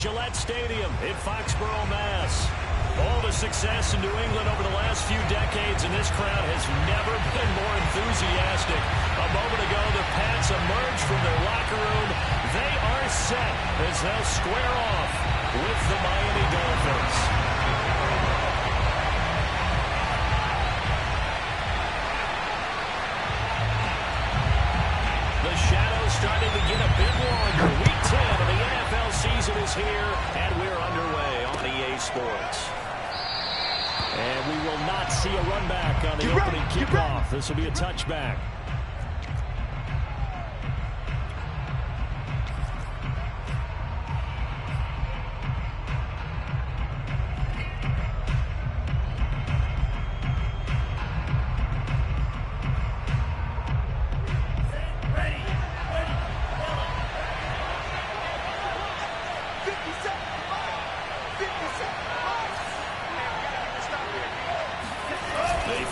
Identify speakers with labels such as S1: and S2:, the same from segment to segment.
S1: Gillette Stadium in Foxborough, Mass. All the success in New England over the last few decades, and this crowd has never been more enthusiastic. A moment ago, the Pats emerged from their locker room. They are set as they'll square off with the Miami Dolphins. The shadows starting to get a bit longer. Week 10 of the NFL season is here, and we're underway on EA Sports. And we will not see a run back on the opening kickoff. This will be a touchback.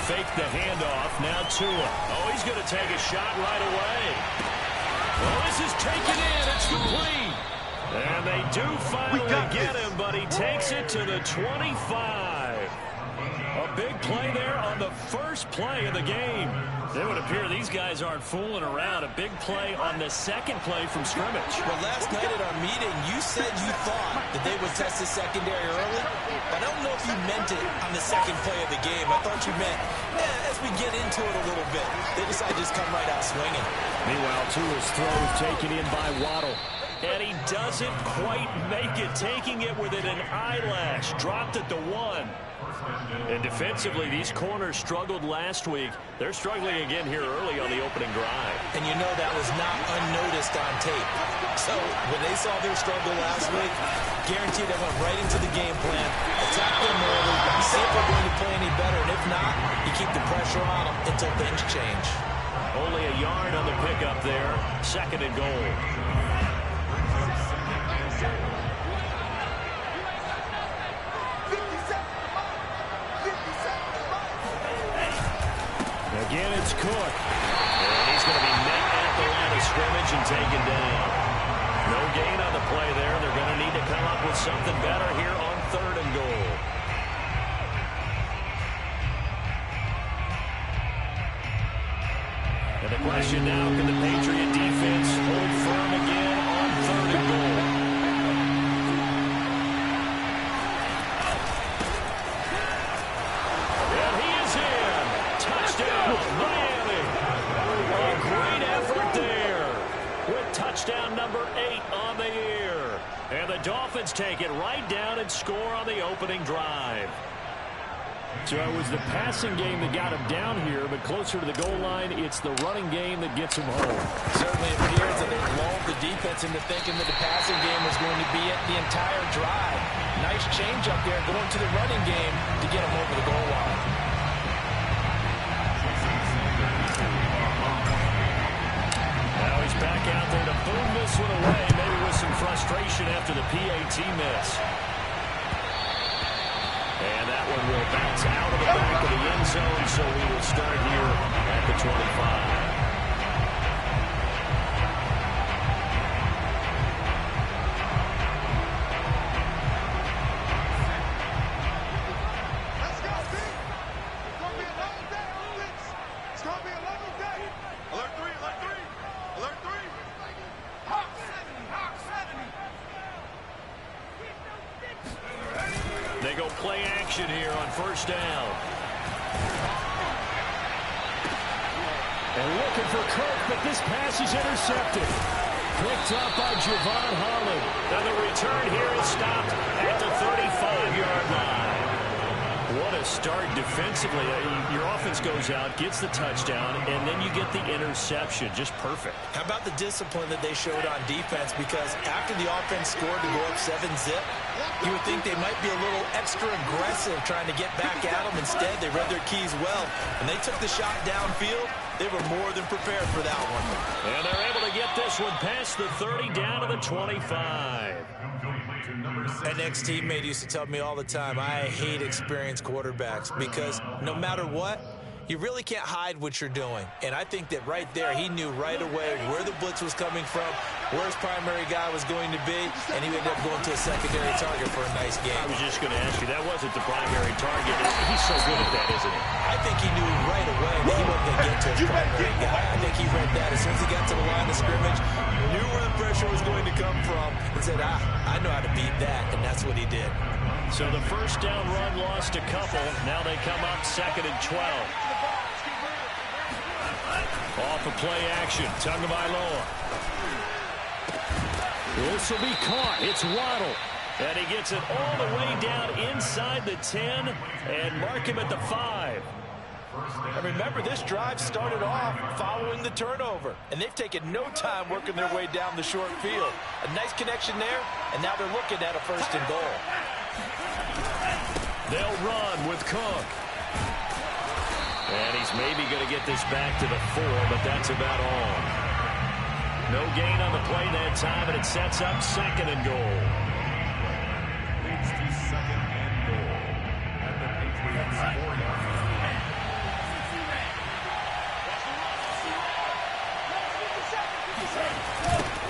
S1: Fake the handoff, now Tua. Oh, he's going to take a shot right away. Well, this is taken in, it's complete. And they do finally get him, but he takes it to the 25. A big play there on the first play of the game. It would appear these guys aren't fooling around. A big play on the second play from scrimmage.
S2: Well, last night at our meeting, you said you thought that they would test the secondary early. I don't know if you meant it on the second play of the game. I thought you meant, as we get into it a little bit, they decide to just come right out swinging.
S1: Meanwhile, Tua's throw is taken in by Waddle. And he doesn't quite make it, taking it within an eyelash. Dropped at the 1. And defensively, these corners struggled last week. They're struggling again here early on the opening drive.
S2: And you know that was not unnoticed on tape. So when they saw their struggle last week, guaranteed they went right into the game plan, attack them early, see if they're going to play any better. And if not, you keep the pressure on them until things change.
S1: Only a yard on the pickup there. 2nd and goal. Again, it's Cook. And he's going to be met at the line of scrimmage and taken down. No gain on the play there. They're going to need to come up with something better here on 3rd and goal. And the question now, can the Patriot defense hold firm again on 3rd and goal? Miami. A great effort there with touchdown number 8 on the year. And the Dolphins take it right down and score on the opening drive. So it was the passing game that got him down here, but closer to the goal line, it's the running game that gets him home.
S2: Certainly appears that they lulled the defense into thinking that the passing game was going to be it the entire drive. Nice change up there going to the running game to get him over the goal line.
S1: Back out there to boom this one away, maybe with some frustration after the PAT miss. And that one will bounce out of the back of the end zone, so we will start here at the 25. They go play action here on 1st down. And looking for Kirk, but this pass is intercepted. Picked up by Javon Holland. And the return here is stopped at the 35-yard line. What a start defensively. Your offense goes out, gets the touchdown, and then you get the interception. Just perfect.
S2: How about the discipline that they showed on defense? Because after the offense scored to go up 7-zip, you would think they might be a little extra aggressive trying to get back at them. Instead, they read their keys well. When they took the shot downfield, they were more than prepared for that one.
S1: And they're able to get this one past the 30 down to the 25.
S2: An ex-teammate used to tell me all the time, I hate experienced quarterbacks because no matter what, you really can't hide what you're doing. And I think that right there, he knew right away where the blitz was coming from, where his primary guy was going to be, and he ended up going to a secondary target for a nice game.
S1: I was just going to ask you, that wasn't the primary target. He's so good at that, isn't he?
S2: I think he knew right away that he wasn't going to get to his primary guy. I think he read that as soon as he got to the line of scrimmage, knew where the pressure was going to come from, and said, I know how to beat that, and that's what he did.
S1: So the first down run lost a couple. Now they come up 2nd and 12. Off of play action, Tagovailoa. This will be caught. It's Waddle. And he gets it all the way down inside the 10 and mark him at the 5.
S2: And remember, this drive started off following the turnover, and they've taken no time working their way down the short field. A nice connection there, and now they're looking at a 1st and goal.
S1: They'll run with Cook. And he's maybe going to get this back to the 4, but that's about all. No gain on the play that time, and it sets up 2nd and goal.
S3: Leads to 2nd and goal at the Patriots 4-yard line.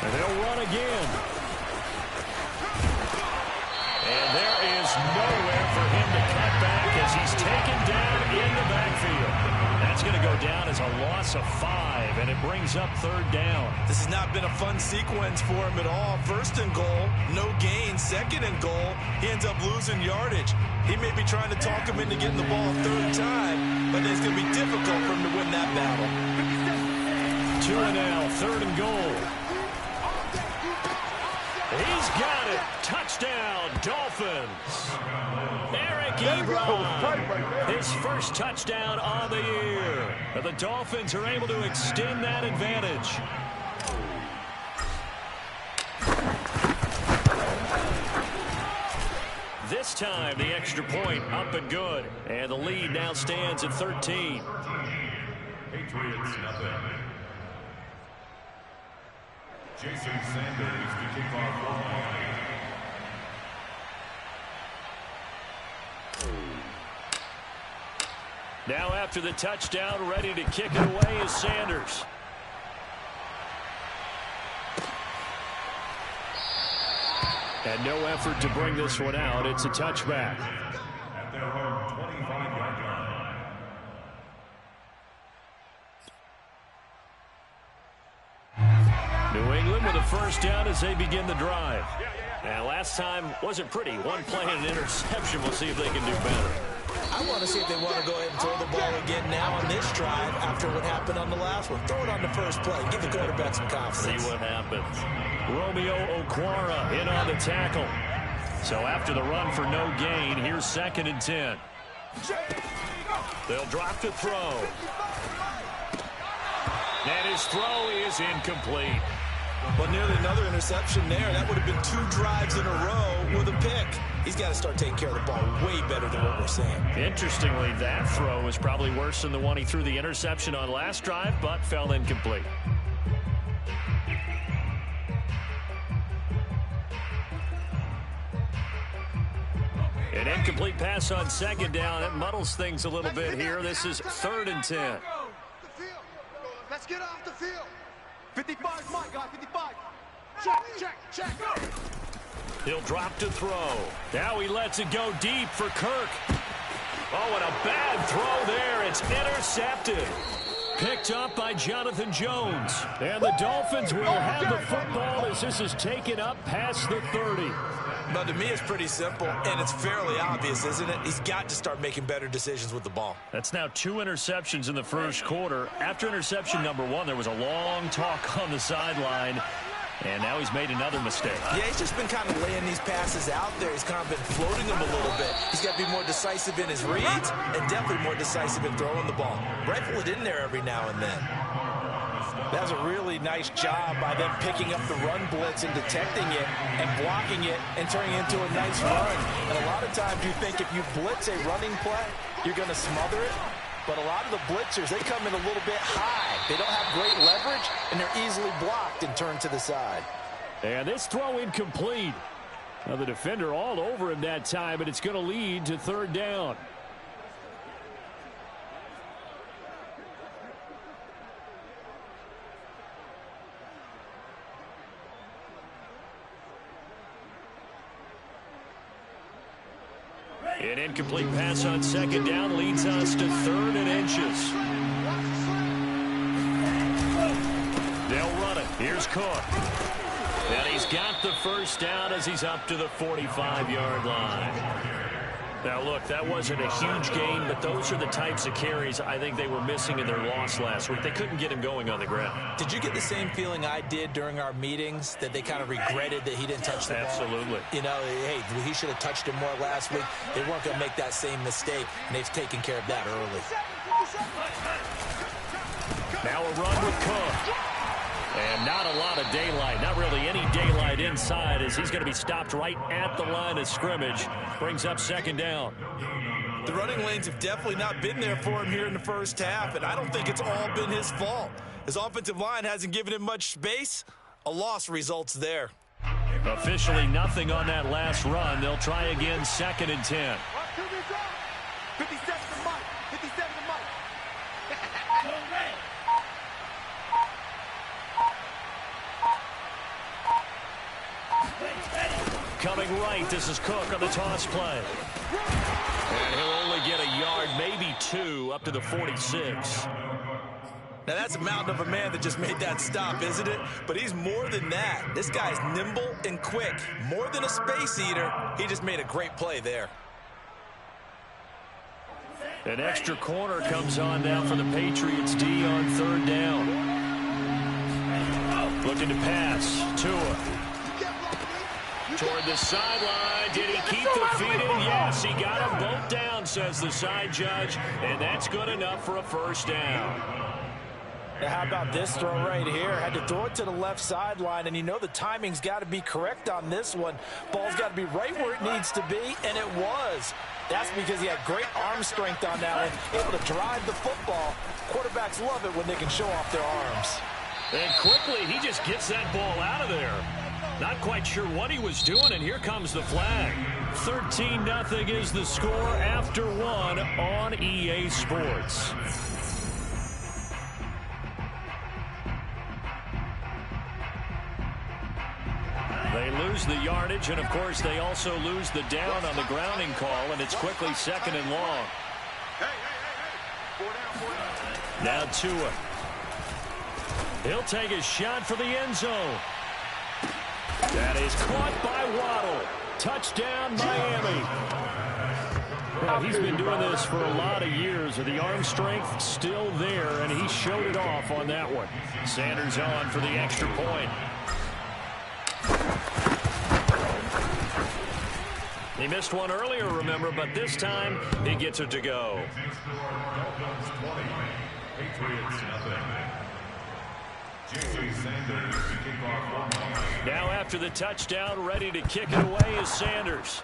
S1: And they'll run again. And there is nowhere for him to cut back as he's taken down in the backfield. That's going to go down as a loss of 5, and it brings up 3rd down.
S2: This has not been a fun sequence for him at all. 1st and goal, no gain. 2nd and goal, he ends up losing yardage. He may be trying to talk him into getting the ball a 3rd time, but it's going to be difficult for him to win that battle.
S1: 2 and now, 3rd and goal. He's got it. Touchdown, Dolphins. Eric Ebron, his first touchdown on the year. The Dolphins are able to extend that advantage. This time, the extra point up and good. And the lead now stands at 13.
S3: Patriots nothing. Jason Sanders to kick off for Miami.
S1: Now after the touchdown, ready to kick it away is Sanders. And no effort to bring this one out. It's a touchback.
S3: At their own 25-yard line.
S1: New England with a first down as they begin the drive. And last time wasn't pretty. One play and an interception. We'll see if they can do better.
S2: I want to see if they want to go ahead and throw the ball again now on this drive after what happened on the last one. Throw it on the first play. Give the quarterback some confidence.
S1: See what happens. Romeo Okwara in on the tackle. So after the run for no gain, here's 2nd and 10. They'll drop to throw. And his throw is incomplete.
S2: Well, nearly another interception there. That would have been 2 drives in a row with a pick. He's got to start taking care of the ball way better than what we're seeing.
S1: Interestingly, that throw was probably worse than the one he threw the interception on last drive, but fell incomplete. An incomplete pass on 2nd down. That muddles things a little bit here. This is 3rd and 10.
S4: Let's get off the field. 55, my guy, 55. Check.
S1: He'll drop to throw. Now he lets it go deep for Kirk. Oh, and a bad throw there. It's intercepted. Picked up by Jonathan Jones. And the Dolphins will have the football as this is taken up past the 30.
S2: But to me, it's pretty simple, and it's fairly obvious, isn't it? He's got to start making better decisions with the ball.
S1: That's now 2 interceptions in the first quarter. After interception number 1, there was a long talk on the sideline. And now he's made another mistake.
S2: Yeah, he's just been kind of laying these passes out there. He's kind of been floating them a little bit. He's got to be more decisive in his reads and definitely more decisive in throwing the ball. Rifle it in there every now and then. That was a really nice job by them picking up the run blitz and detecting it and blocking it and turning it into a nice run. And a lot of times you think if you blitz a running play, you're going to smother it. But a lot of the blitzers, they come in a little bit high. They don't have great leverage, and they're easily blocked and turned to the side.
S1: And this throw incomplete. Now the defender all over him that time, and it's going to lead to 3rd down. An incomplete pass on second down leads us to 3rd and inches. They'll run it. Here's Cook. And he's got the first down as he's up to the 45-yard line. Now, look, that wasn't a huge gain, but those are the types of carries I think they were missing in their loss last week. They couldn't get him going on the ground.
S2: Did you get the same feeling I did during our meetings, that they kind of regretted that he didn't touch the ball?
S1: Absolutely.
S2: You know, hey, he should have touched him more last week. They weren't going to make that same mistake, and they've taken care of that early.
S1: Now a run with Cook. And not a lot of daylight, not really any daylight inside, as he's going to be stopped right at the line of scrimmage. Brings up second down.
S2: The running lanes have definitely not been there for him here in the first half, and I don't think it's all been his fault. His offensive line hasn't given him much space. A loss results there.
S1: Officially nothing on that last run. They'll try again, 2nd and 10.
S4: 57 to Mike. 57 to Mike.
S1: Coming right, this is Cook on the toss play. And he'll only get a yard, maybe 2, up to the 46.
S2: Now, that's a mountain of a man that just made that stop, isn't it? But he's more than that. This guy's nimble and quick. More than a space eater, he just made a great play there.
S1: An extra corner comes on now for the Patriots D on 3rd down. Looking to pass. Tua. Toward the sideline. Did he keep the feet in? Yes, he got them both down, says the side judge. And that's good enough for a first down.
S2: Now, how about this throw right here? Had to throw it to the left sideline, and you know the timing's got to be correct on this one. Ball's got to be right where it needs to be, and it was. That's because he had great arm strength on that one, able to drive the football. Quarterbacks love it when they can show off their arms.
S1: And quickly, he just gets that ball out of there. Not quite sure what he was doing, and here comes the flag. 13-0 is the score after 1 on EA Sports. They lose the yardage, and of course they also lose the down on the grounding call, and it's quickly 2nd and long. Now Tua. He'll take a shot for the end zone. That is caught by Waddle. Touchdown, Miami. Well, he's been doing this for a lot of years. The arm strength still there, and he showed it off on that one. Sanders on for the extra point. He missed one earlier, remember, but this time he gets it to go. Now after the touchdown, ready to kick it away is Sanders.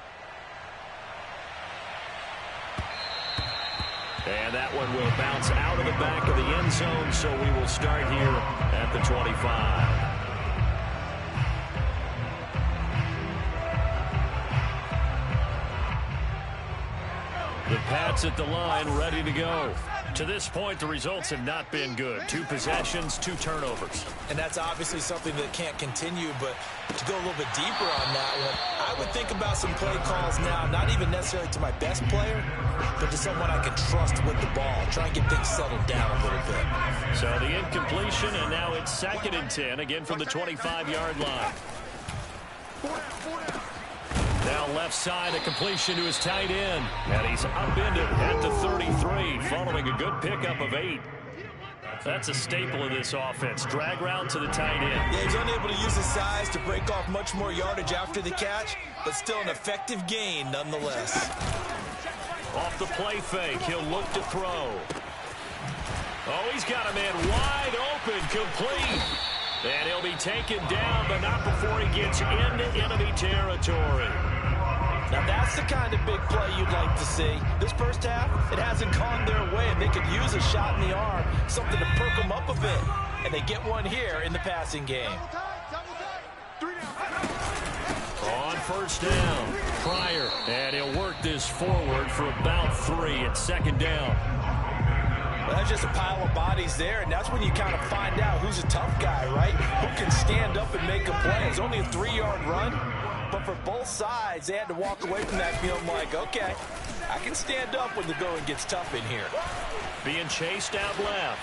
S1: And that one will bounce out of the back of the end zone, so we will start here at the 25. The Pats at the line, ready to go. To this point, the results have not been good. 2 possessions, 2 turnovers.
S2: And that's obviously something that can't continue, but to go a little bit deeper on that one, I would think about some play calls now, not even necessarily to my best player, but to someone I can trust with the ball. Try and get things settled down a little bit.
S1: So the incompletion, and now it's 2nd and 10, again from the 25-yard line. Now left side, a completion to his tight end. And he's upended at the 33, following a good pickup of 8. That's a staple of this offense. Drag route to the tight end.
S2: Yeah, he's unable to use his size to break off much more yardage after the catch, but still an effective gain nonetheless.
S1: Off the play fake, he'll look to throw. Oh, he's got a man wide open, complete. And he'll be taken down, but not before he gets into enemy territory.
S2: Now that's the kind of big play you'd like to see. This first half, it hasn't gone their way, and they could use a shot in the arm, something to perk them up a bit. And they get one here in the passing game.
S1: On first down, Pryor, and he'll work this forward for about 3 at 2nd down.
S2: Well, that's just a pile of bodies there, and that's when you kind of find out who's a tough guy, right? Who can stand up and make a play. It's only a 3-yard run, But for both sides, they had to walk away from that feeling like, okay, I can stand up when the going gets tough in here.
S1: Being chased out left.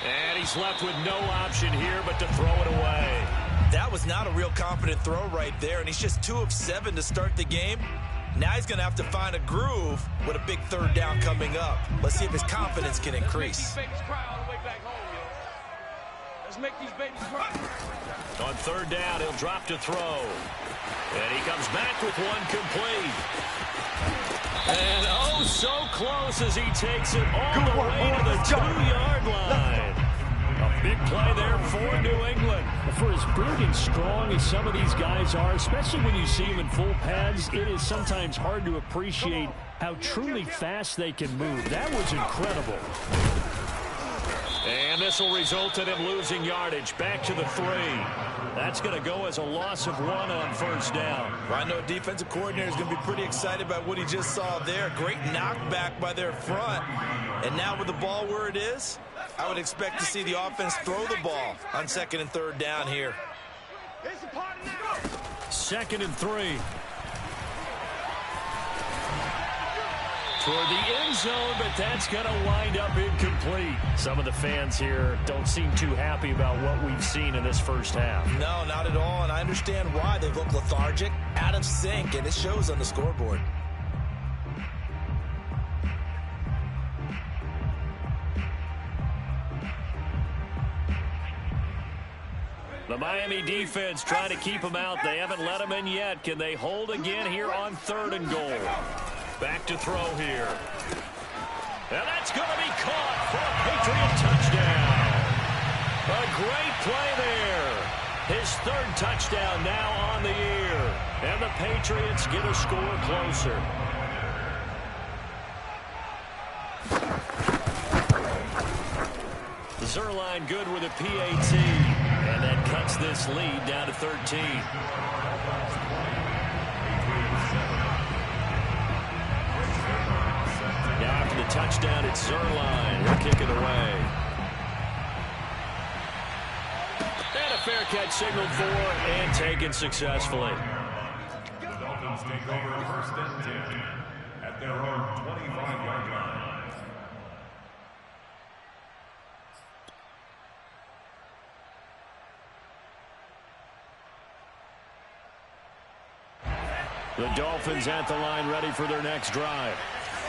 S1: And he's left with no option here but to throw it away.
S2: That was not a real confident throw right there, and he's just 2 of 7 to start the game. Now he's going to have to find a groove with a big third down coming up. Let's see if his confidence can increase.
S5: Let's make these babies cry.
S1: On third down, he'll drop to throw. And he comes back with one complete. And oh, so close as he takes it all the way to the 2-yard line. A big play there for New England.
S6: For as big and strong as some of these guys are, especially when you see them in full pads, it is sometimes hard to appreciate how truly fast they can move. That was incredible.
S1: And this will result in him losing yardage. Back to the 3. That's going to go as a loss of 1 on first down.
S2: Well, I know a defensive coordinator is going to be pretty excited about what he just saw there. Great knockback by their front. And now with the ball where it is, I would expect to see the offense throw the ball on 2nd and 3rd down here.
S6: 2nd and 3.
S1: Toward the end zone, but that's going to wind up incomplete. Some of the fans here don't seem too happy about what we've seen in this first half.
S2: No, not at all, and I understand why. They look lethargic, out of sync, and it shows on the scoreboard.
S1: The Miami defense trying to keep them out. They haven't let them in yet. Can they hold again here on 3rd and goal? Back to throw here. And that's going to be caught for a Patriot touchdown. A great play there. His 3rd touchdown now on the year. And the Patriots get a score closer. Zerline good with a PAT. And that cuts this lead down to 13. Now after the touchdown, it's Zerline. He'll kick it away. And a fair catch signaled for and taken successfully.
S3: The Dolphins take over 1st and 10 at their own 25-yard line.
S1: The Dolphins at the line ready for their next drive.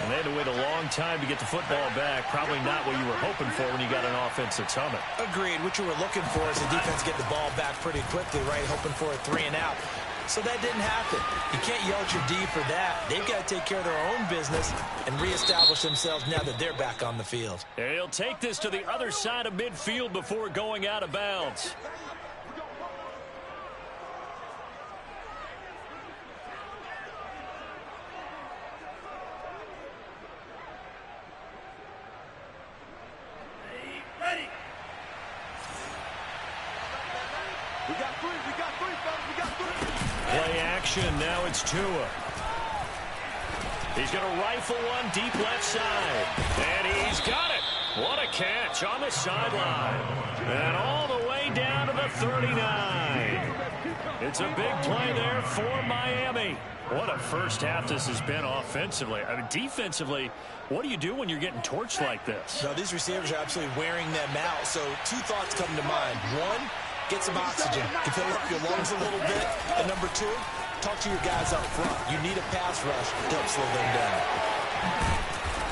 S1: And they had to wait a long time to get the football back. Probably not what you were hoping for when you got an offense that's humming.
S2: Agreed. What you were looking for is the defense get the ball back pretty quickly, right? Hoping for a 3 and out. So that didn't happen. You can't yell at your D for that. They've got to take care of their own business and reestablish themselves now that they're back on the field.
S1: And he'll take this to the other side of midfield before going out of bounds. Play action. Now it's Tua. He's going to rifle one deep left side. And he's got it. What a catch on the sideline. And all the way down to the 39. It's a big play there for Miami. What a first half this has been offensively. I mean, defensively, what do you do when you're getting torched like this?
S2: No, these receivers are absolutely wearing them out. So 2 thoughts come to mind. 1, get some oxygen. You fill up your lungs a little bit. And number 2, talk to your guys up front. You need a pass rush to help slow them down.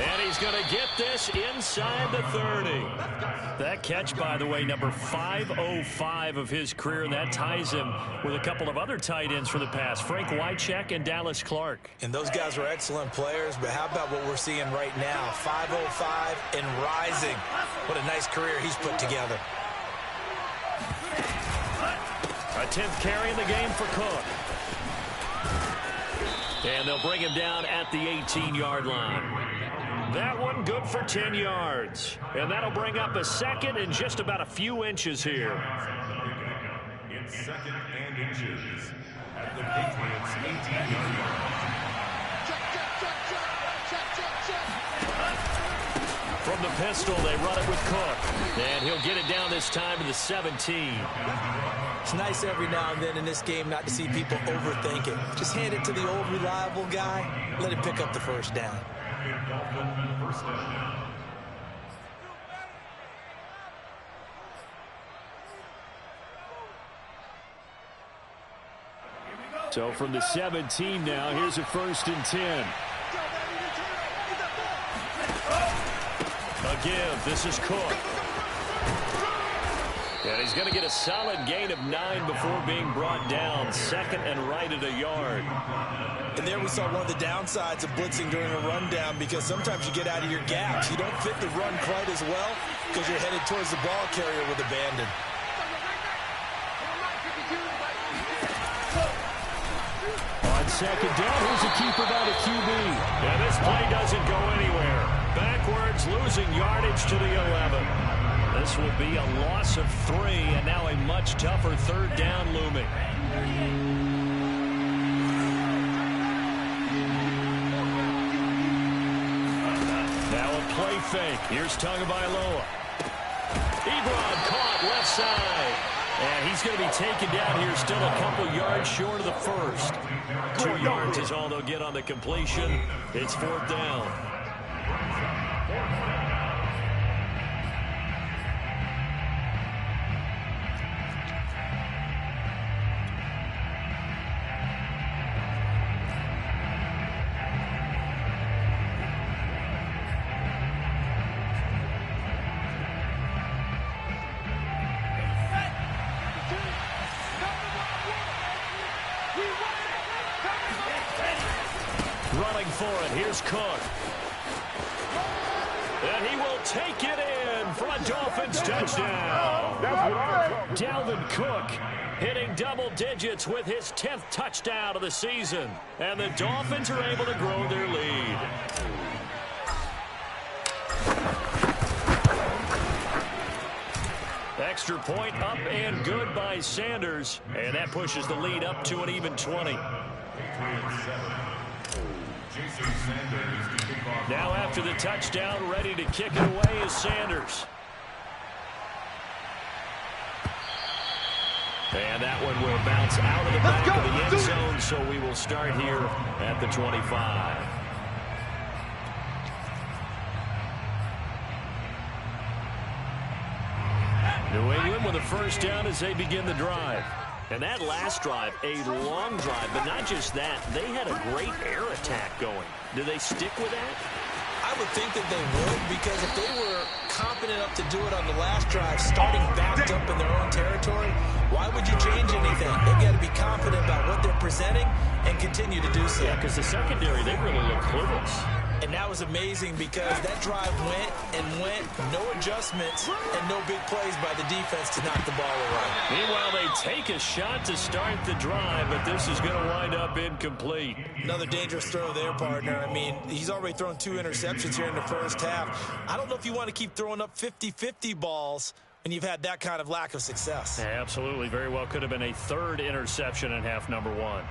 S1: And he's going to get this inside the 30. That catch, by the way, number 505 of his career, and that ties him with a couple of other tight ends for the past, Frank Wycheck and Dallas Clark.
S2: And those guys are excellent players, but how about what we're seeing right now? 505 and rising. What a nice career he's put together.
S1: A 10th carry in the game for Cook. And they'll bring him down at the 18-yard line. That one good for 10 yards. And that'll bring up a 2nd and just about a few inches here.
S3: It's 2nd and inches at the Patriots' 18-yard line.
S1: From from the pistol. They run it with Cook. And he'll get it down this time to the 17.
S2: It's nice every now and then in this game not to see people overthink it. Just hand it to the old reliable guy. Let him pick up the first down.
S6: So from the 17 now, here's a 1st and 10.
S1: A give. This is Cook. And he's going to get a solid gain of 9 before being brought down. 2nd and right at a yard.
S2: And there we saw one of the downsides of blitzing during a rundown, because sometimes you get out of your gaps. You don't fit the run quite as well because you're headed towards the ball carrier with abandon.
S6: On 2nd down, here's a keeper by the QB.
S1: And this play doesn't go anywhere. Backwards, losing yardage to the 11. This will be a loss of 3, and now a much tougher 3rd down looming. Now a play fake. Here's Tagovailoa. Ebron caught left side. And he's going to be taken down here, still a couple yards short of the 1st. 2 yards is all they'll get on the completion. It's 4th down. Running for it. Here's Cook. And he will take it in for a Dolphins touchdown. Dalvin Cook hitting double digits with his 10th touchdown of the season. And the Dolphins are able to grow their lead. Extra point up and good by Sanders. And that pushes the lead up to an even 20. Now after the touchdown, ready to kick it away is Sanders. And that one will bounce out of the back of the end zone, so we will start here at the 25. New England with a 1st down as they begin the drive. And that last drive, a long drive, but not just that. They had a great air attack going. Do they stick with that?
S2: I would think that they would, because if they were confident enough to do it on the last drive, starting backed up in their own territory, why would you change anything? They've got to be confident about what they're presenting and continue to do so.
S1: Yeah, because the secondary, they really look clueless.
S2: And that was amazing because that drive went and went, no adjustments, and no big plays by the defense to knock the ball away.
S1: Meanwhile, they take a shot to start the drive, but this is going to wind up incomplete.
S2: Another dangerous throw there, partner. I mean, he's already thrown 2 interceptions here in the 1st half. I don't know if you want to keep throwing up 50-50 balls when you've had that kind of lack of success.
S1: Yeah, absolutely. Very well could have been a 3rd interception in half number 1.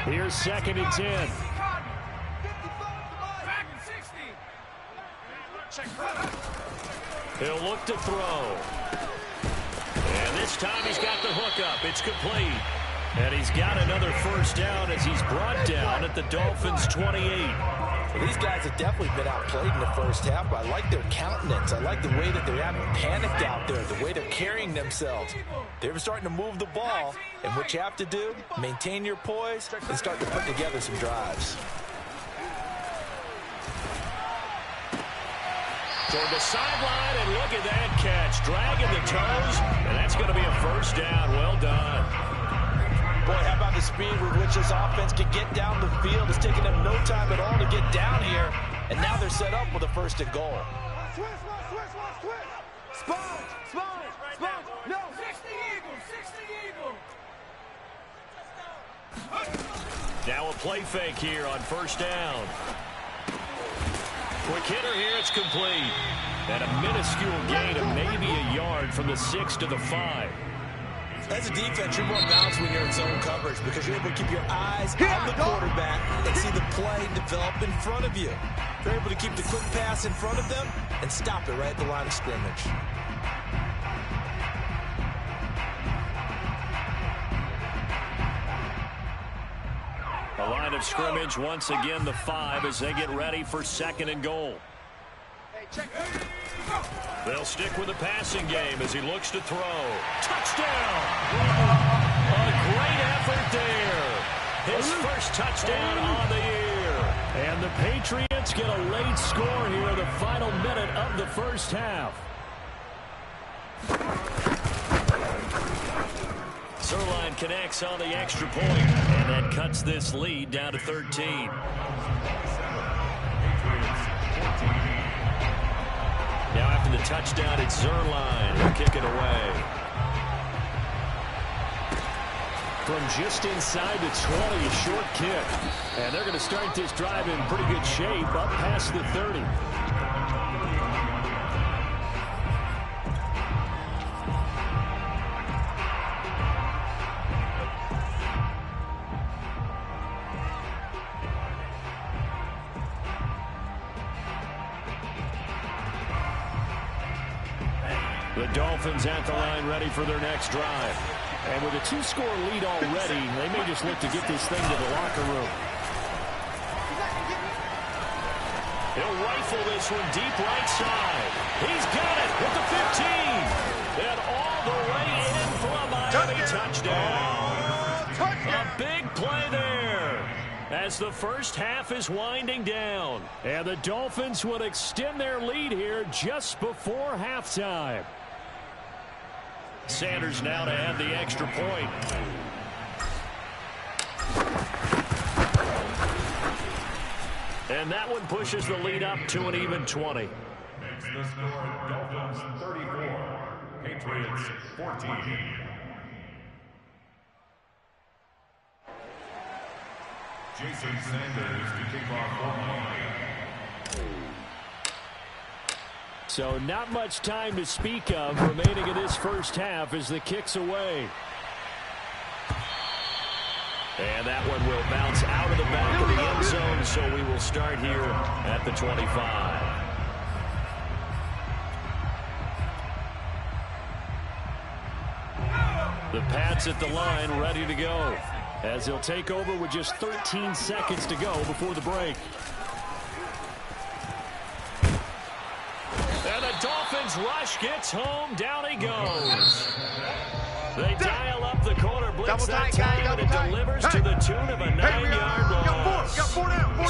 S6: Here's 2nd and 10.
S1: He'll look to throw. And this time he's got the hook up. It's complete. And he's got another 1st down as he's brought down at the Dolphins' 28.
S2: Well, these guys have definitely been outplayed in the 1st half, but I like their countenance. I like the way that they haven't panicked out there, the way they're carrying themselves. They're starting to move the ball, and what you have to do, maintain your poise and start to put together some drives.
S1: Toward the sideline, and look at that catch. Dragging the toes, and that's going to be a 1st down. Well done.
S2: Boy, how about the speed with which this offense can get down the field? It's taken them no time at all to get down here, and now they're set up with a 1st and goal.
S4: Sponge, no. 60 Eagle.
S1: Now a play fake here on 1st down. Quick hitter here, it's complete. And a minuscule gain of maybe a yard from the 6 to the 5.
S2: As a defense, you're more balanced when you're in zone coverage because you're able to keep your eyes on the quarterback and see the play develop in front of you. You're able to keep the quick pass in front of them and stop it right at the line of scrimmage.
S1: The line of scrimmage once again the 5 as they get ready for 2nd and goal. They'll stick with the passing game as he looks to throw. Touchdown! A great effort there. His first touchdown on the year.
S6: And the Patriots get a late score here in the final minute of the first half.
S1: Zerline connects on the extra point, and that cuts this lead down to 13. Now after the touchdown, it's Zerline who'll kick it away.
S6: From just inside the 20, a short kick. And they're going to start this drive in pretty good shape up past the 30.
S1: The Dolphins at the line ready for their next drive.
S6: And with a 2-score lead already, they may just look to get this thing to the locker room.
S1: He'll rifle this one deep right side. He's got it at the 15. And all the way in for a Miami touchdown. A big play there as the first half is winding down.
S6: And the Dolphins will extend their lead here just before halftime.
S1: Sanders now to add the extra point. And that one pushes the lead up to an even 20.
S3: Makes the score Dolphins 34, Patriots 14. Jason Sanders to kick off for Miami.
S6: So not much time to speak of remaining in this first half as the kick's away.
S1: And that one will bounce out of the back of the end zone, so we will start here at the 25. The Pats at the line ready to go as he'll take over with just 13 seconds to go before the break. And the Dolphins rush gets home. Down he goes. They dial up the corner blitz that time, and it delivers to the tune of a 9-yard loss.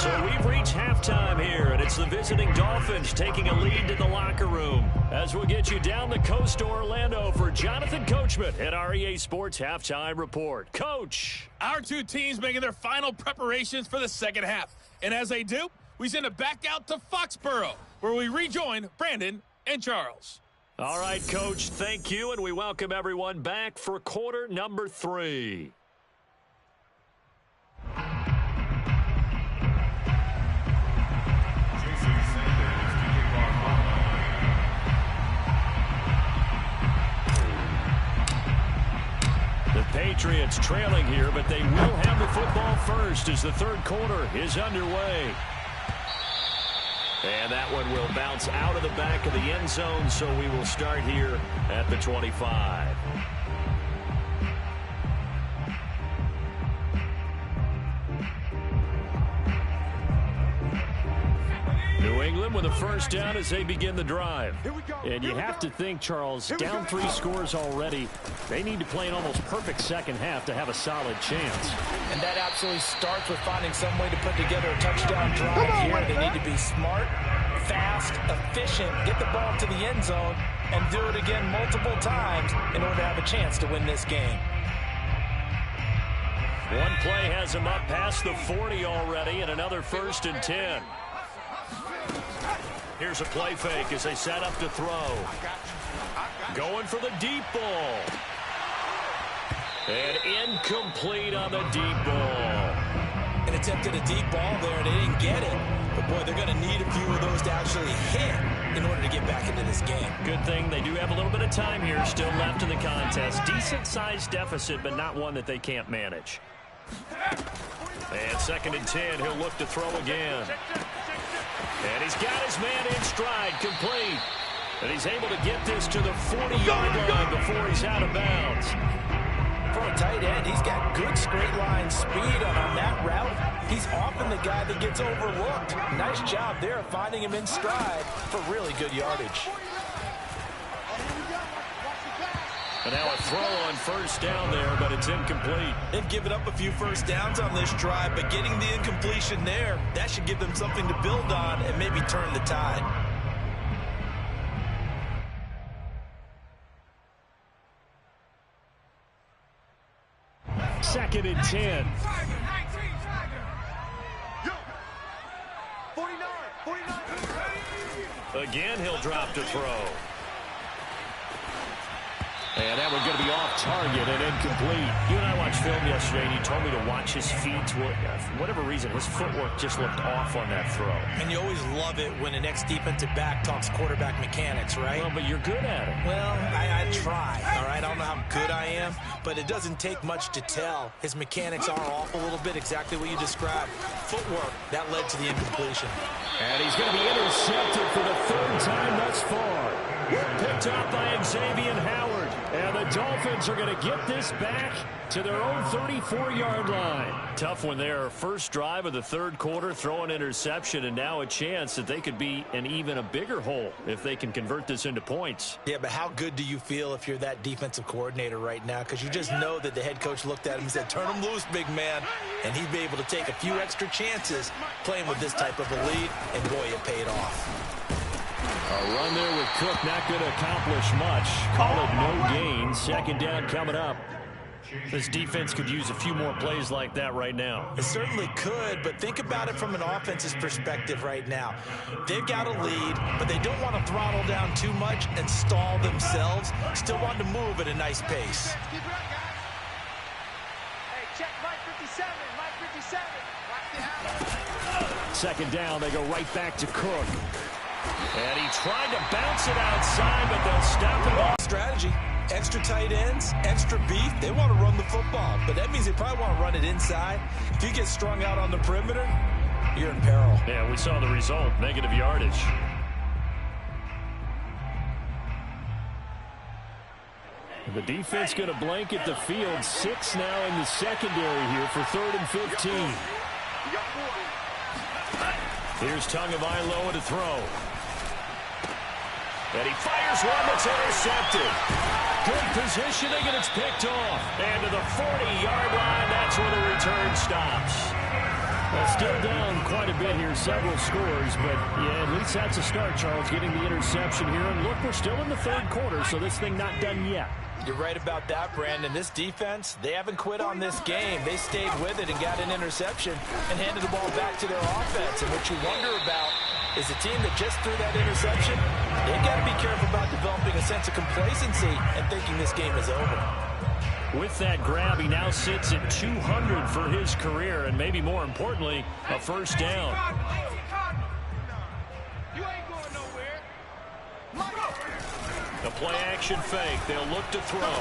S1: So we've reached halftime here, and it's the visiting Dolphins taking a lead to the locker room. As we'll get you down the coast to Orlando for Jonathan Coachman at our EA Sports Halftime Report. Coach.
S7: Our two teams making their final preparations for the second half. And as they do, we send it back out to Foxborough, where we rejoin Brandon and Charles.
S1: All right, Coach, thank you, and we welcome everyone back for quarter number 3.
S3: Jason Sanders to kick off for
S1: The Patriots trailing here, but they will have the football first as the third quarter is underway. And that one will bounce out of the back of the end zone, so we will start here at the 25. New England with a first down as they begin the drive.
S6: And you have to think, Charles, down 3 scores already. They need to play an almost perfect second half to have a solid chance.
S2: And that absolutely starts with finding some way to put together a touchdown drive here. They need to be smart, fast, efficient, get the ball to the end zone, and do it again multiple times in order to have a chance to win this game.
S1: One play has him up past the 40 already, and another 1st and 10. Here's a play fake as they set up to throw. Going for the deep ball. And incomplete on the deep ball.
S2: An attempt at a deep ball there, and they didn't get it. But, boy, they're going to need a few of those to actually hit in order to get back into this game.
S6: Good thing they do have a little bit of time here still left in the contest. Decent-sized deficit, but not one that they can't manage. And 2nd and 10, he'll look to throw again. And he's got his man in stride, complete. And he's able to get this to the 40-yard line before he's out of bounds.
S2: For a tight end, he's got good straight line speed on that route. He's often the guy that gets overlooked. Nice job there of finding him in stride for really good yardage.
S6: And now a throw on 1st down there, but it's incomplete.
S2: They've given up a few first downs on this drive, but getting the incompletion there, that should give them something to build on and maybe turn the tide.
S6: Second and 10.
S4: 49.
S6: Again, he'll drop to throw. And that one's going to be off target and incomplete. You and I watched film yesterday, and you told me to watch his feet. For whatever reason, his footwork just looked off on that throw.
S2: And you always love it when an ex-defensive back talks quarterback mechanics, right?
S6: Well, but you're good at it.
S2: Well, I try, all right? I don't know how good I am, but it doesn't take much to tell. His mechanics are off a little bit, exactly what you described. Footwork, that led to the incompletion.
S6: And he's going to be intercepted for the 3rd time thus far. Picked up by Xavier Howard. And the Dolphins are going to get this back to their own 34-yard line. Tough one there. First drive of the 3rd quarter, throw an interception, and now a chance that they could be in even a bigger hole if they can convert this into points.
S2: Yeah, but how good do you feel if you're that defensive coordinator right now? Because you just know that the head coach looked at him and said, turn him loose, big man. And he'd be able to take a few extra chances playing with this type of a lead, and boy, it paid off.
S6: A run there with Cook, not going to accomplish much. Call it no gain. 2nd down coming up. This defense could use a few more plays like that right now.
S2: It certainly could, but think about it from an offense's perspective right now. They've got a lead, but they don't want to throttle down too much and stall themselves. Still want to move at a nice pace.
S4: Hey, check Mike 57. Mike 57. Watch the
S6: 2nd down, they go right back to Cook. And he tried to bounce it outside, but they'll stop it off.
S2: Strategy. Extra tight ends, extra beef. They want to run the football, but that means they probably want to run it inside. If you get strung out on the perimeter, you're in peril.
S6: Yeah, we saw the result, negative yardage. The defense going to blanket the field. 6 now in the secondary here for 3rd and 15. Here's Tagovailoa to throw. And he fires one that's intercepted. Good positioning, and it's picked off. And to the 40-yard line, that's where the return stops. Well, still down quite a bit here, several scores, but yeah, at least that's a start, Charles, getting the interception here. And look, we're still in the 3rd quarter, so this thing not done yet.
S2: You're right about that, Brandon. This defense, they haven't quit on this game. They stayed with it and got an interception and handed the ball back to their offense. And what you wonder about is the team that just threw that interception, they've got to be careful about developing a sense of complacency and thinking this game is over.
S6: With that grab, he now sits at 200 for his career, and maybe more importantly, a 1st down.
S4: You ain't going nowhere.
S6: The play action fake. They'll look to throw.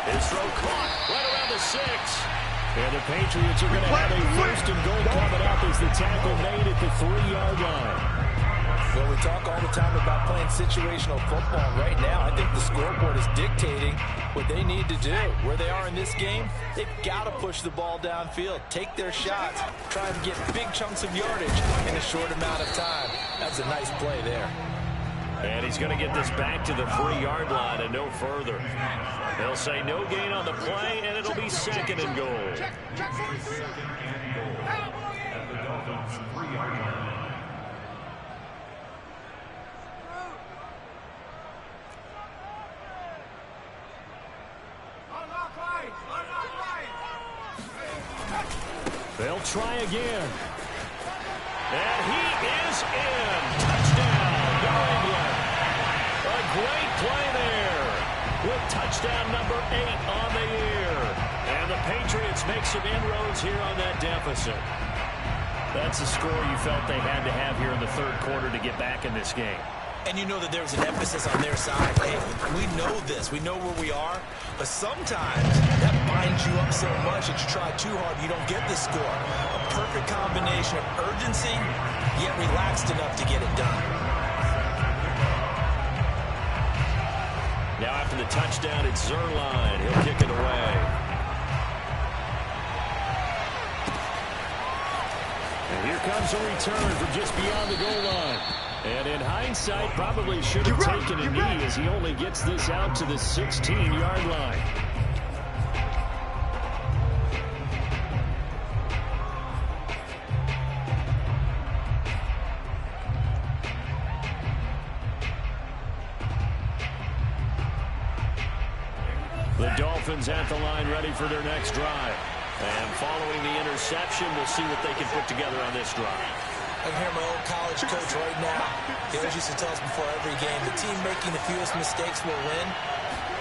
S6: His throw caught right around the 6. And the Patriots are going to have a 1st and goal coming up as the tackle made at the 3-yard line.
S2: Well, we talk all the time about playing situational football. Right now, I think the scoreboard is dictating what they need to do. Where they are in this game, they've got to push the ball downfield, take their shots, try and get big chunks of yardage in a short amount of time. That's a nice play there.
S6: And he's going to get this back to the 3-yard line and no further. They'll say no gain on the play, and it'll be 2nd and goal.
S4: Check 43.
S3: At the Dolphins' 3-yard line.
S6: They'll try again. And he is in. Touchdown, New England. A great play there with touchdown number 8 on the year. And the Patriots make some inroads here on that deficit. That's the score you felt they had to have here in the third quarter to get back in this game.
S2: And you know that there's an emphasis on their side. Hey, we know this. We know where we are. But sometimes that binds you up so much that you try too hard, you don't get the score. A perfect combination of urgency, yet relaxed enough to get it done.
S6: Now after the touchdown, it's Zerline. He'll kick it away. And here comes a return from just beyond the goal line. And in hindsight, probably should have taken a knee as he only gets this out to the 16-yard line. The Dolphins at the line ready for their next drive. And following the interception, we'll see what they can put together on this drive.
S2: I can hear my old college coach right now. He always used to tell us before every game, the team making the fewest mistakes will win.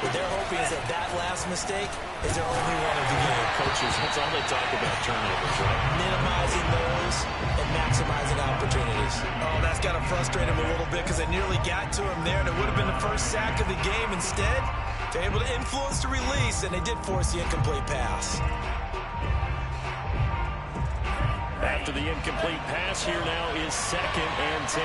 S2: What they're hoping is that that last mistake is their only one of the game.
S6: Coaches, that's all they talk about, turnovers, right?
S2: Minimizing those and maximizing opportunities. Oh, that's got to frustrate him a little bit because they nearly got to him there, and it would have been the first sack of the game. Instead, they're able to influence the release, and they did force the incomplete pass.
S6: After the incomplete pass, here now is 2nd and 10.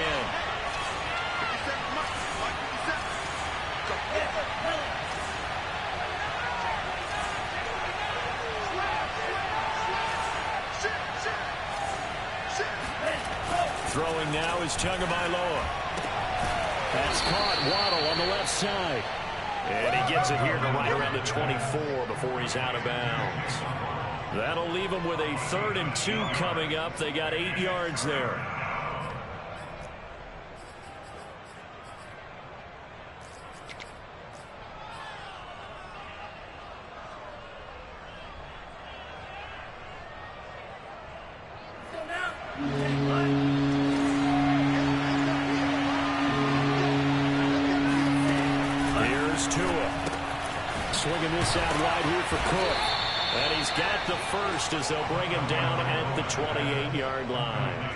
S6: Throwing now is Tagovailoa. That's caught. Waddle on the left side. And he gets it here to right around the 24 before he's out of bounds. That'll leave them with a 3rd and 2 coming up. They got 8 yards there. Here's Tua. Swinging this out wide here for Cook. And he's got the first as they'll bring him down at the 28-yard line.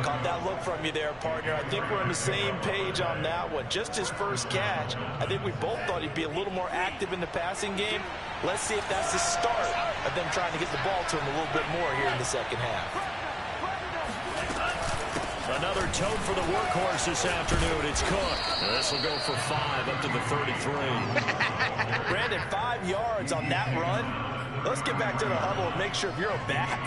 S2: Caught that look from you there, partner. I think we're on the same page on that one. Just his first catch. I think we both thought he'd be a little more active in the passing game. Let's see if that's the start of them trying to get the ball to him a little bit more here in the second half.
S6: Another tote for the workhorse this afternoon. It's Cook. This will go for 5 up to the 33.
S2: Brandon, 5 yards on that run. Let's get back to the huddle and make sure if you're a back,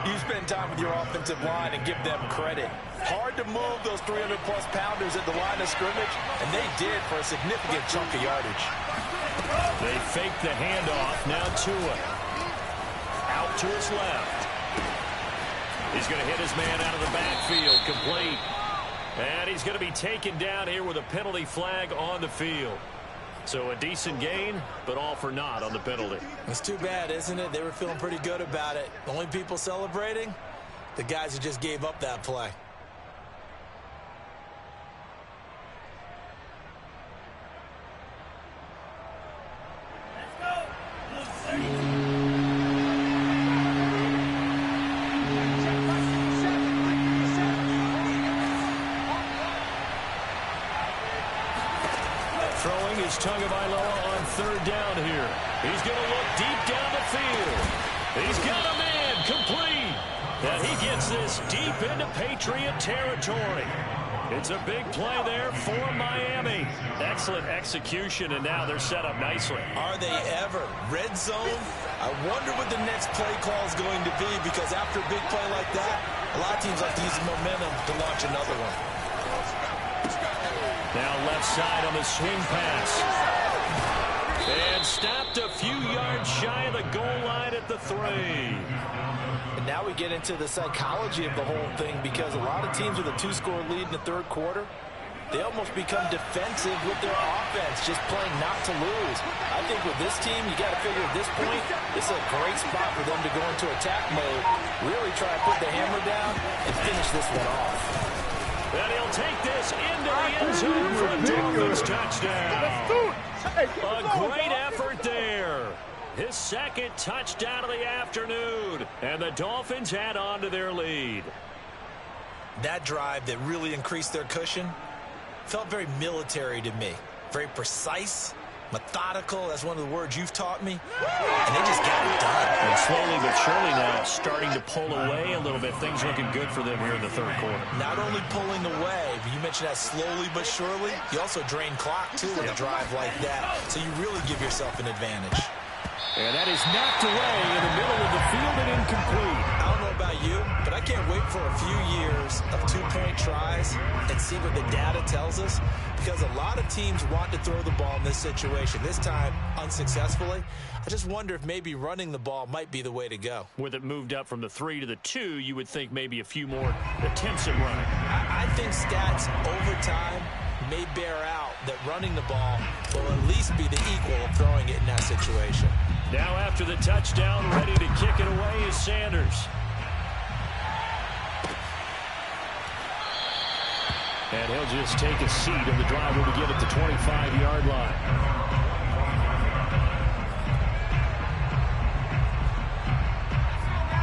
S2: you spend time with your offensive line and give them credit. Hard to move those 300-plus pounders at the line of scrimmage, and they did for a significant chunk of yardage.
S6: They fake the handoff. Now Tua. Out to his left. He's going to hit his man out of the backfield. Complete. And he's going to be taken down here with a penalty flag on the field. So a decent gain, but all for naught on the penalty.
S2: It's too bad, isn't it? They were feeling pretty good about it. The only people celebrating, the guys who just gave up that play.
S6: Throwing is Tagovailoa on 3rd down here. He's going to look deep down the field. He's got a man complete. And he gets this deep into Patriot territory. It's a big play there for Miami. Excellent execution, and now they're set up nicely.
S2: Are they ever? Red zone? I wonder what the next play call is going to be, because after a big play like that, a lot of teams like to use the momentum to launch another one.
S6: Now left side on the swing pass. And stopped a few yards shy of the goal line at the 3.
S2: And now we get into the psychology of the whole thing, because a lot of teams with a 2-score lead in the third quarter, they almost become defensive with their offense, just playing not to lose. I think with this team, you got to figure at this point, this is a great spot for them to go into attack mode, really try to put the hammer down and finish this one off.
S6: And he'll take this into the end zone for a Dolphins touchdown. A great effort there. his second touchdown of the afternoon. And the Dolphins add on to their lead.
S2: That drive that really increased their cushion felt very military to me. Very precise, methodical. That's one of the words you've taught me. And they just got it done.
S6: And slowly but surely now starting to pull away a little bit. Things looking good for them here in the third quarter.
S2: Not only pulling away, but you mentioned that slowly but surely. You also drain clock, too, in a drive like that. So you really give yourself an advantage.
S6: And that is knocked away in the middle of the field and incomplete.
S2: I don't know about you, but I can't wait for a few years of two-point tries and see what the data tells us, because a lot of teams want to throw the ball in this situation. This time, unsuccessfully. I just wonder if maybe running the ball might be the way to go.
S6: With it moved up from the 3 to the 2, you would think maybe a few more attempts at running.
S2: I think stats over time may bear out that running the ball will at least be the equal of throwing it in that situation.
S6: Now after the touchdown, ready to kick it away is Sanders. And he'll just take a seat on the driver to get it to 25-yard line.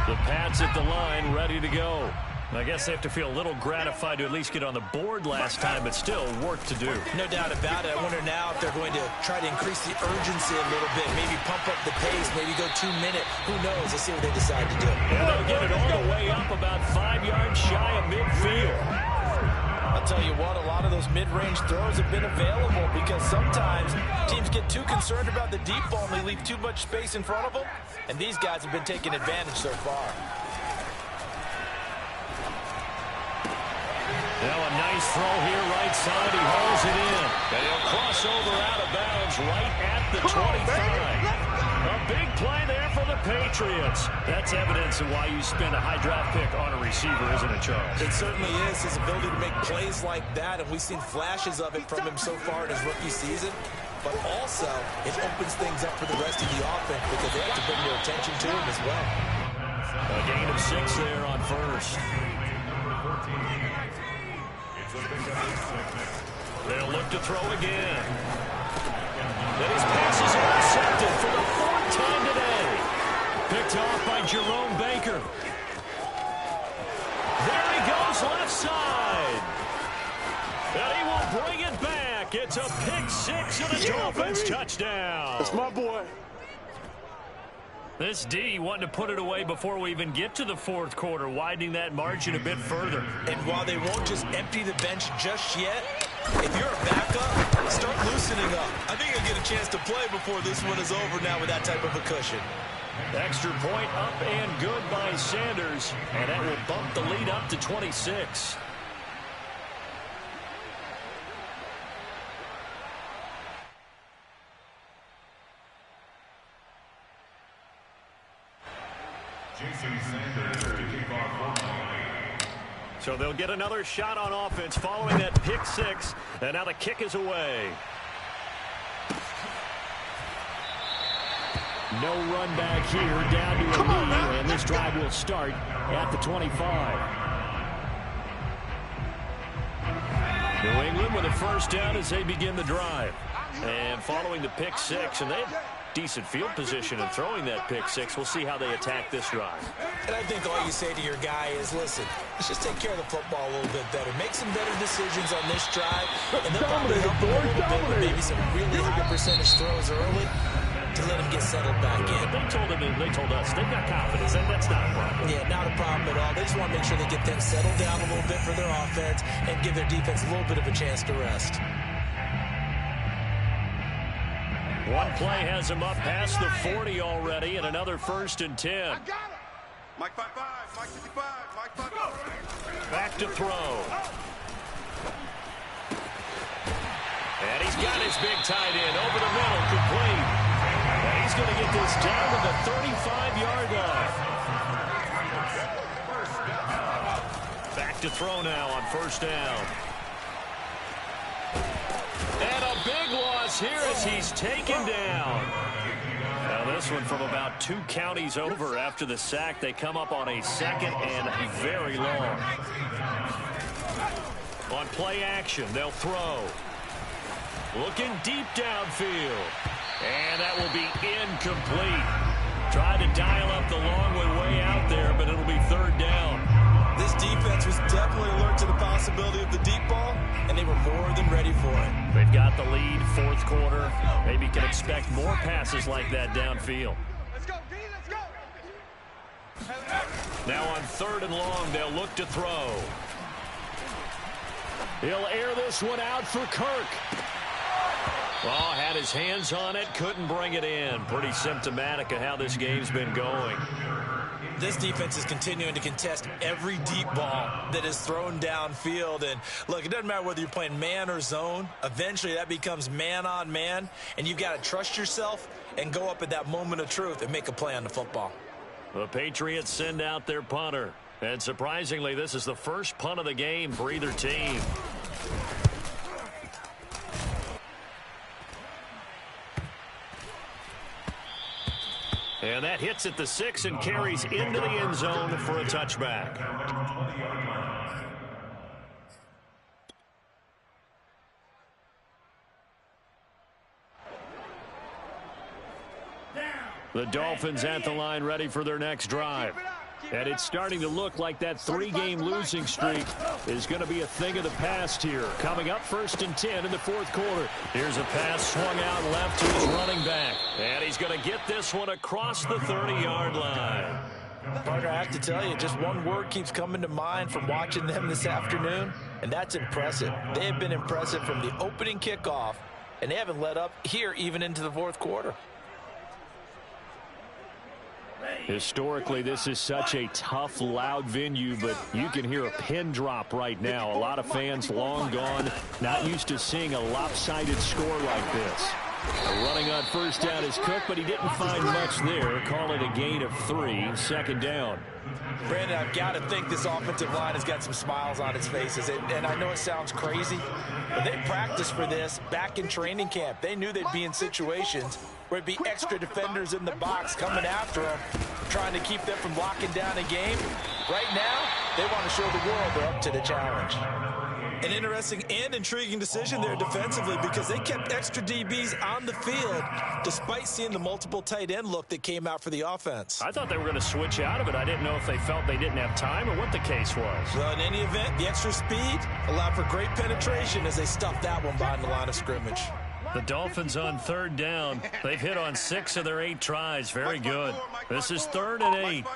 S6: The Pats at the line, ready to go. I guess they have to feel a little gratified to at least get on the board last time, but still work to do.
S2: No doubt about it. I wonder now if they're going to try to increase the urgency a little bit, maybe pump up the pace, maybe go 2-minute. Who knows? Let's see what they decide to do.
S6: And they'll get it all the way up about 5 yards shy of midfield.
S2: I'll tell you what, a lot of those mid-range throws have been available because sometimes teams get too concerned about the deep ball and they leave too much space in front of them, and these guys have been taking advantage so far.
S6: Now a nice throw here right side. He hauls it in. And he'll cross over out of bounds right at the 25. A big play there for the Patriots. That's evidence of why you spend a high draft pick on a receiver, isn't it, Charles?
S2: It certainly is. His ability to make plays like that, and we've seen flashes of it from him so far in his rookie season. But also, it opens things up for the rest of the offense because they have to bring their attention to him as well.
S6: A gain of 6 there on first. They'll look to throw again. And his pass is intercepted for the 4th time today. Picked off by Jerome Baker. There he goes left side. And he will bring it back. It's a pick 6 and a Dolphins touchdown.
S5: That's my boy.
S6: This D wanting to put it away before we even get to the 4th quarter, widening that margin a bit further.
S2: And while they won't just empty the bench just yet, if you're a backup, start loosening up. I think you'll get a chance to play before this one is over now with that type of a cushion.
S6: Extra point up and good by Sanders, and that will bump the lead up to 26. So they'll get another shot on offense following that pick 6, and now the kick is away. No run back here, down to a knee, and this drive will start at the 25. New England with a first down as they begin the drive. And following the pick 6, and they have decent field position in throwing that pick 6. We'll see how they attack this drive.
S2: And I think all you say to your guy is, listen, let's just take care of the football a little bit better. Make some better decisions on this drive. And they'll probably help him a little bit with maybe some really high percentage throws early to let him get settled back in.
S6: They told us they've got confidence. That's not a problem.
S2: Yeah, not a problem at all. They just want to make sure they get things settled down a little bit for their offense and give their defense a little bit of a chance to rest.
S6: One play has him up past the 40 already, and another 1st and 10.
S4: I got it. Mike 5-5, Mike 55, Mike 5-5.
S6: Back to throw. And he's got his big tight end over the middle, complete. And he's going to get this down to the 35-yard line. Back to throw now on 1st down. And a big loss here as he's taken down. Now this one from about 2 counties over after the sack. They come up on a 2nd and very long. On play action, they'll throw. Looking deep downfield. And that will be incomplete. Tried to dial up the long way out there, but it'll be third down.
S2: This defense was definitely alert to the possibility of the deep ball, and they were more than ready for it.
S6: They've got the lead, fourth quarter. Maybe can expect more passes like that downfield.
S4: Let's go, D, let's go.
S6: Now on third and long, they'll look to throw. He'll air this one out for Kirk. Oh, had his hands on it, couldn't bring it in. Pretty symptomatic of how this game's been going.
S2: This defense is continuing to contest every deep ball that is thrown downfield. And, look, it doesn't matter whether you're playing man or zone. Eventually, that becomes man on man, and you've got to trust yourself and go up at that moment of truth and make a play on the football.
S6: The Patriots send out their punter. And surprisingly, this is the first punt of the game for either team. And that hits at the 6 and carries into the end zone for a touchback. The Dolphins at the line ready for their next drive. And it's starting to look like that 3-game losing streak is going to be a thing of the past here. Coming up 1st and 10 in the fourth quarter. Here's a pass swung out left to his running back. And he's going to get this one across the 30-yard line.
S2: Parker, I have to tell you, just one word keeps coming to mind from watching them this afternoon, and that's impressive. They have been impressive from the opening kickoff, and they haven't let up here even into the fourth quarter.
S6: Historically, this is such a tough, loud venue, but you can hear a pin drop right now. A lot of fans long gone, not used to seeing a lopsided score like this. Running on first down is Cook, but he didn't find much there. Call it a gain of 3, 2nd down.
S2: Brandon, I've got to think this offensive line has got some smiles on its faces. And I know it sounds crazy, but they practiced for this back in training camp. They knew they'd be in situations where it'd be extra defenders in the box coming after them, trying to keep them from locking down a game. Right now, they want to show the world they're up to the challenge. An interesting and intriguing decision there defensively because they kept extra DBs on the field despite seeing the multiple tight end look that came out for the offense.
S6: I thought they were going to switch out of it. I didn't know if they felt they didn't have time or what the case was.
S2: Well, in any event, the extra speed allowed for great penetration as they stuffed that one behind the line of scrimmage.
S6: The Dolphins on 3rd down. They've hit on 6 of their 8 tries. Very good. This is 3rd and 8.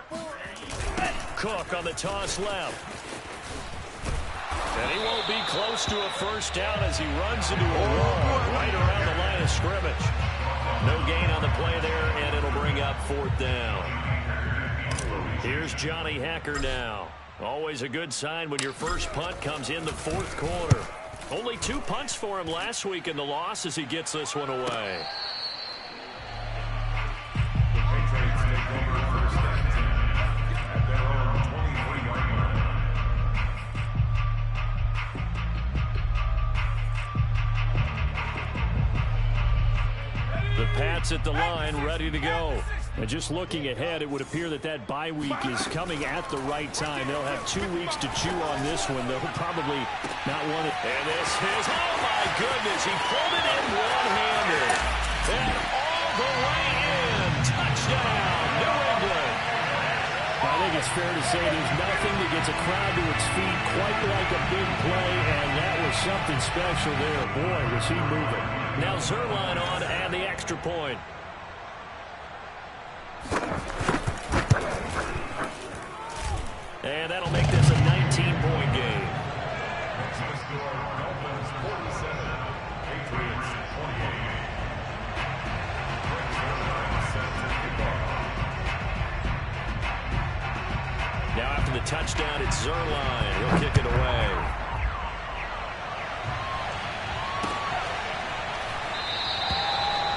S6: Cook on the toss left. And he won't be close to a first down as he runs into a wall right around the line of scrimmage. No gain on the play there, and it'll bring up 4th down. Here's Johnny Hacker now. Always a good sign when your first punt comes in the 4th quarter. Only 2 punts for him last week in the loss as he gets this one away.
S3: The Patriots take over first and 10 at their own 23-yard line.
S6: The Pats at the line ready to go. And just looking ahead, it would appear that that bye week is coming at the right time. They'll have 2 weeks to chew on this one. They'll probably not want it. And this is, oh my goodness, he pulled it in one-handed. And all the way in. Touchdown, New England. I think it's fair to say there's nothing that gets a crowd to its feet quite like a big play, and that was something special there. Boy, was he moving. Now Zerline on and the extra point. And that'll make this a 19-point game.
S3: The score, Dolphins 47, Patriots 28.
S6: Now after the touchdown, it's Zerline. He'll kick it away.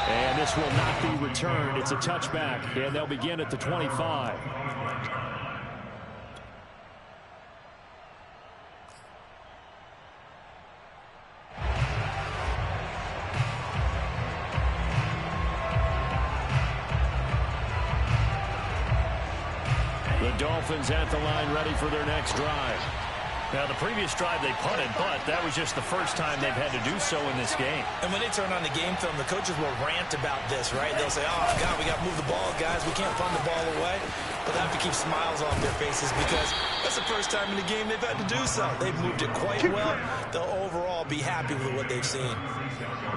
S6: And this will not be returned. It's a touchback, and they'll begin at the 25. The Dolphins at the line ready for their next drive. Now, the previous drive they punted, but that was just the first time they've had to do so in this game.
S2: And when they turn on the game film, the coaches will rant about this, right? They'll say, oh, God, we got to move the ball, guys. We can't punt the ball away. But they have to keep smiles off their faces because that's the first time in the game they've had to do so. They've moved it quite well. They'll overall be happy with what they've seen.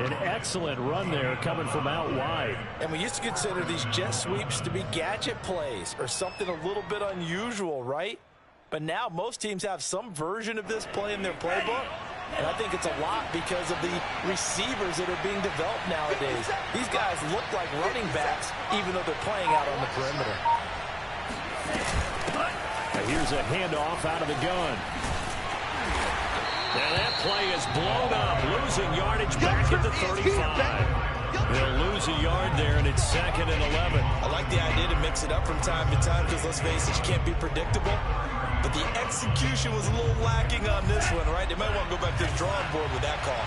S6: An excellent run there coming from out wide.
S2: And we used to consider these jet sweeps to be gadget plays or something a little bit unusual, right? But now most teams have some version of this play in their playbook. And I think it's a lot because of the receivers that are being developed nowadays. These guys look like running backs even though they're playing out on the perimeter.
S6: Here's a handoff out of the gun. And that play is blown up, losing yardage back at the 35. They'll lose a yard there, and it's 2nd and 11.
S2: I like the idea to mix it up from time to time because, let's face it, you can't be predictable. But the execution was a little lacking on this one, right? They might want to go back to the drawing board with that call.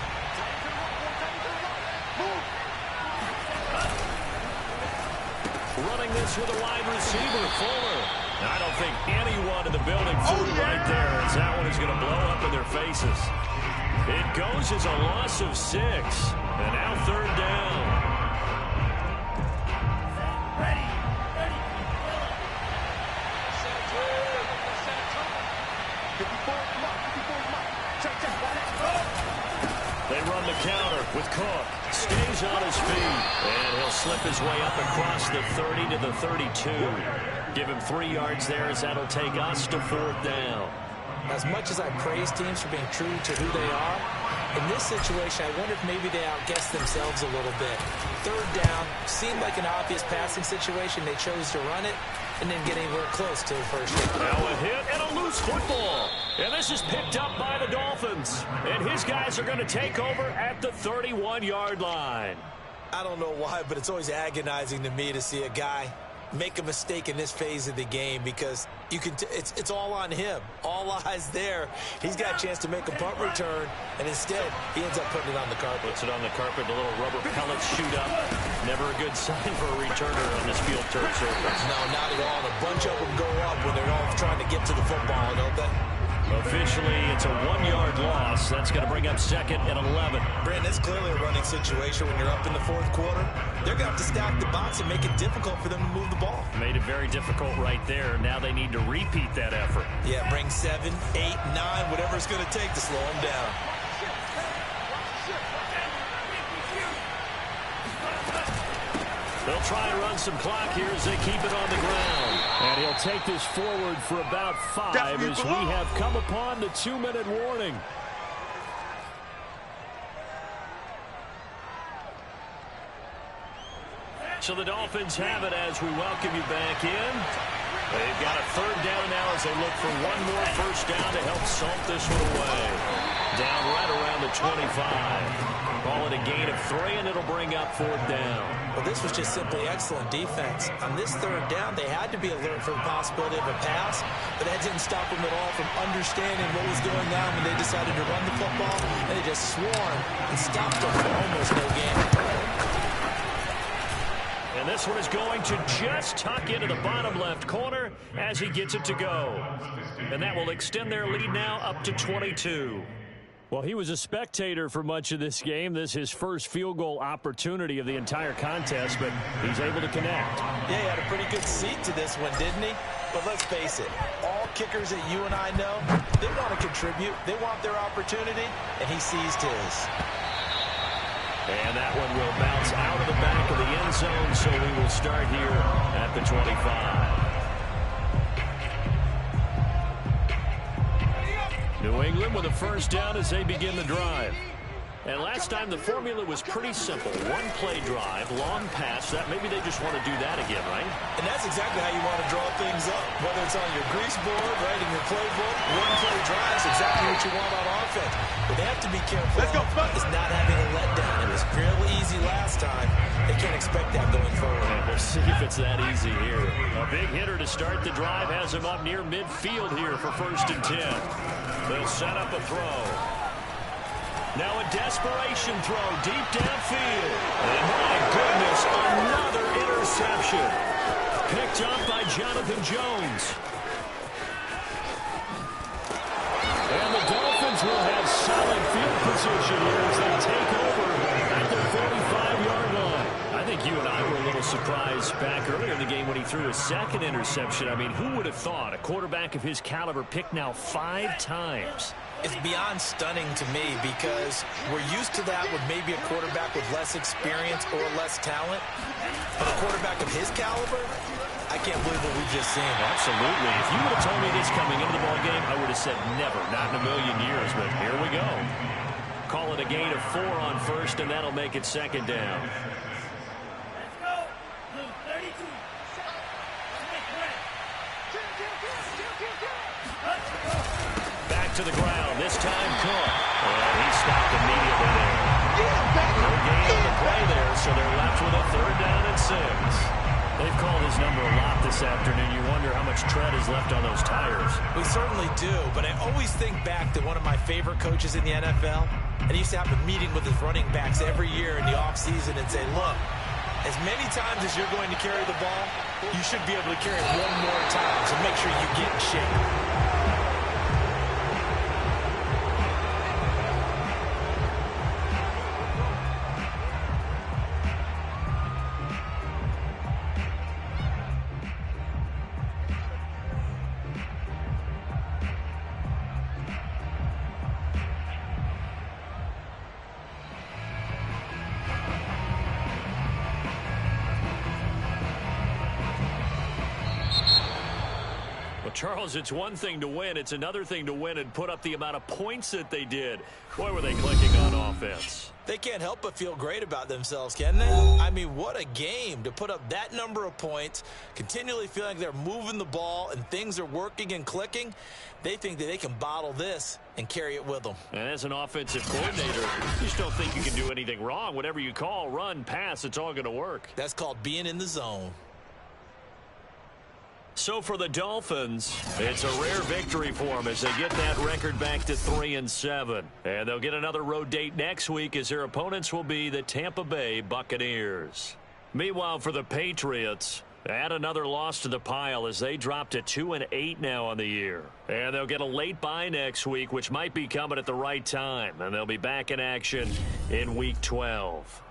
S6: Running this with a wide receiver, Fuller. I don't think anyone in the building flew right there, as that one is going to blow up in their faces. It goes as a loss of 6, and now 3rd down. They run the counter with Cook. Stays on his feet, and he'll slip his way up across the 30 to the 32. Give him 3 yards there, as that'll take us to 4th down.
S2: As much as I praise teams for being true to who they are, in this situation, I wonder if maybe they outguess themselves a little bit. 3rd down seemed like an obvious passing situation. They chose to run it and then get anywhere close to the first down.
S6: Now a hit and a loose football. And this is picked up by the Dolphins. And his guys are going to take over at the 31-yard line.
S2: I don't know why, but it's always agonizing to me to see a guy make a mistake in this phase of the game because you can it's all on him. All eyes there. He's got a chance to make a punt return, and instead he ends up putting it on the carpet.
S6: Puts it on the carpet, the little rubber pellets shoot up. Never a good sign for a returner on this field turf surface.
S2: No, not at all. A bunch of them go up when they're all trying to get to the football, don't they?
S6: Officially, it's a 1-yard loss. That's going to bring up 2nd and 11.
S2: Brandon, it's clearly a running situation when you're up in the 4th quarter. They're going to have to stack the box and make it difficult for them to move the ball.
S6: Made it very difficult right there. Now they need to repeat that effort.
S2: Yeah, bring 7, 8, 9, whatever it's going to take to slow them down.
S6: They'll try and run some clock here as they keep it on the ground. And he'll take this forward for about 5 as we have come upon the 2-minute warning. So the Dolphins have it as we welcome you back in. They've got a 3rd down now as they look for one more first down to help salt this one away. Down right around the 25. Call it a gain of 3, and it'll bring up 4th down.
S2: Well, this was just simply excellent defense. On this 3rd down, they had to be alert for the possibility of a pass, but that didn't stop them at all from understanding what was going on when they decided to run the football, and they just swarmed and stopped them for almost no gain.
S6: And this one is going to just tuck into the bottom left corner as he gets it to go. And that will extend their lead now up to 22. Well, he was a spectator for much of this game. This is his first field goal opportunity of the entire contest, but he's able to connect.
S2: Yeah, he had a pretty good seat to this one, didn't he? But let's face it, all kickers that you and I know, they want to contribute. They want their opportunity, and he seized his.
S6: And that one will bounce out of the back of the end zone, so we will start here at the 25. New England with a first down as they begin the drive. And last time the formula was pretty simple. One play drive, long pass. That maybe they just want to do that again, right?
S2: And that's exactly how you want to draw things up. Whether it's on your grease board, right, in your playbook, one play drive is exactly what you want on offense. But they have to be careful is not having a letdown. It was fairly easy last time. They can't expect that going forward.
S6: And we'll see if it's that easy here. A big hitter to start the drive has him up near midfield here for 1st and 10. They'll set up a throw. Now a desperation throw deep downfield. And my goodness, another interception. Picked up by Jonathan Jones. surprise back earlier in the game when he threw his second interception. I mean, who would have thought a quarterback of his caliber picked now 5 times?
S2: It's beyond stunning to me because we're used to that with maybe a quarterback with less experience or less talent. But a quarterback of his caliber, I can't believe what we've just seen.
S6: Absolutely. If you would have told me this coming into the ball game, I would have said never, not in a million years. But here we go. Call it a gain of 4 on first, and that'll make it second down. Back to the ground. This time, Cook. And he stopped immediately there. No gain on the play there, so they're left with a 3rd down and 6. They've called his number a lot this afternoon. You wonder how much tread is left on those tires.
S2: We certainly do, but I always think back to one of my favorite coaches in the NFL. And he used to have a meeting with his running backs every year in the offseason and say, look, as many times as you're going to carry the ball, you should be able to carry it one more time, so make sure you get in shape.
S6: Charles, it's one thing to win. It's another thing to win and put up the amount of points that they did. Boy, were they clicking on offense.
S2: They can't help but feel great about themselves, can they? I mean, what a game to put up that number of points, continually feeling like they're moving the ball and things are working and clicking. They think that they can bottle this and carry it with them.
S6: And as an offensive coordinator, you just don't think you can do anything wrong. Whatever you call, run, pass, it's all going to work.
S2: That's called being in the zone.
S6: So for the Dolphins, it's a rare victory for them as they get that record back to 3-7. And they'll get another road date next week as their opponents will be the Tampa Bay Buccaneers. Meanwhile, for the Patriots, add another loss to the pile as they drop to 2-8 now on the year. And they'll get a late bye next week, which might be coming at the right time. And they'll be back in action in Week 12.